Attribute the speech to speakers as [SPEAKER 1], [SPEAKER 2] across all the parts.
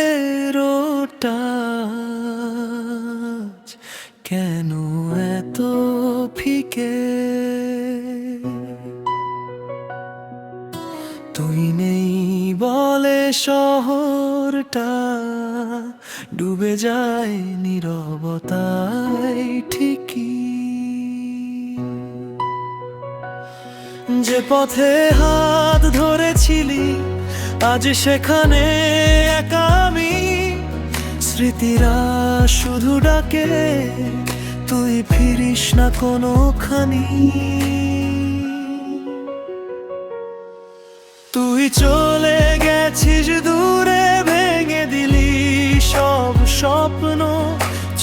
[SPEAKER 1] চোখের টাচ কেন এত ফিকে? তুই নেই বলে শহরটা ডুবে যায় নীরবতায় ঠিকই। যে পথে হাত ধরেছিলি আজ সেখানে একা আমি। স্মৃতিরা শুধু ডাকে, তুই ফিরিস না কোনোখানি। তুই চলে গেছিস দূরে, ভেঙে দিলি সব স্বপ্ন।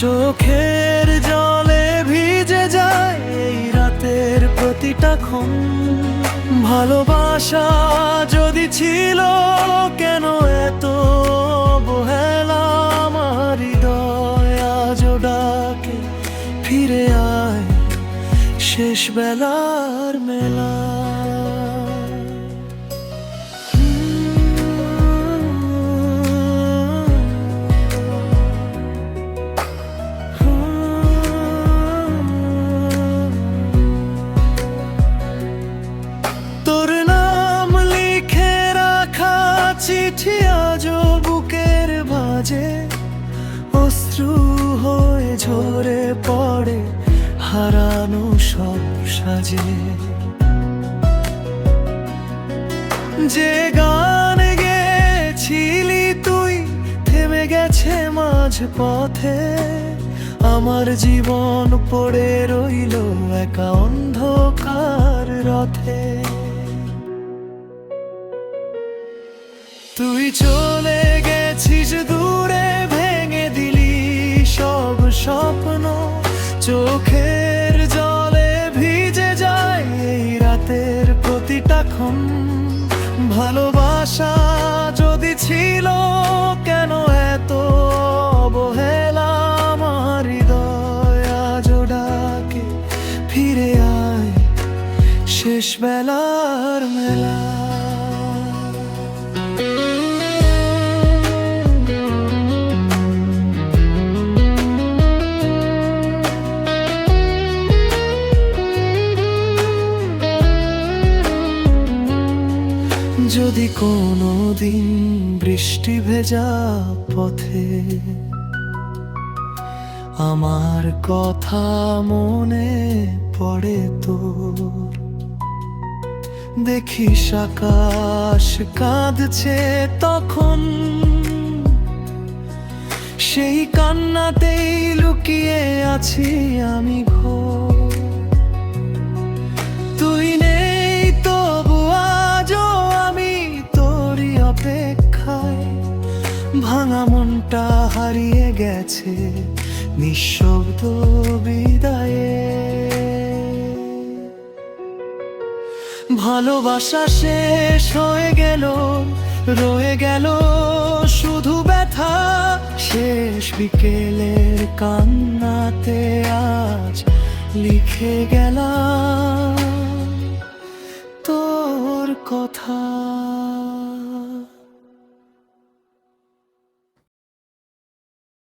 [SPEAKER 1] চোখের জলে ভিজে যায় এই রাতের প্রতিটা ক্ষণ। ভালোবাসা যদি ছিল কেন এত অবহেলা? আমার হৃদয় আজও ডাকে, ফিরে আয় শেষ বেলার মেলা। চিঠি আজও বুকের বাজে, অশ্রু হয়ে ঝরে পড়ে হারানো সব সাজে। যে গান গেয়েছিলি তুই থেমে গেছে মাঝ পথে। আমার জীবন পড়ে রইল একা অন্ধকার রথে। তুই চলে গেছিস দূরে, ভেঙে দিলি সব স্বপ্ন। চোখের জলে ভিজে যায় এই রাতের প্রতিটা ক্ষণ। ভালোবাসা যদি ছিল কেন এত অবহেলা? আমার হৃদয় আজও ডাকে, ফিরে আয় শেষ বেলার মেলা। যদি কোনো দিন বৃষ্টি ভেজা পথে আমার কথা মনে পড়ে তোর, দেখিস আকাশ কাঁদছে তখন, সেই কান্নাতেই লুকিয়ে আছি আমি ঘোর। তুই নেই তবু আজও আমি তোরই অপেক্ষায়। ভাঙা মনটা হারিয়ে গেছে নিঃশব্দ বিদায়ে। ভালোবাসা শেষ হয়ে গেল, রয়ে গেল শুধু ব্যথা। শেষ বিকেলের কান্নাতে আজ লিখে গেলাম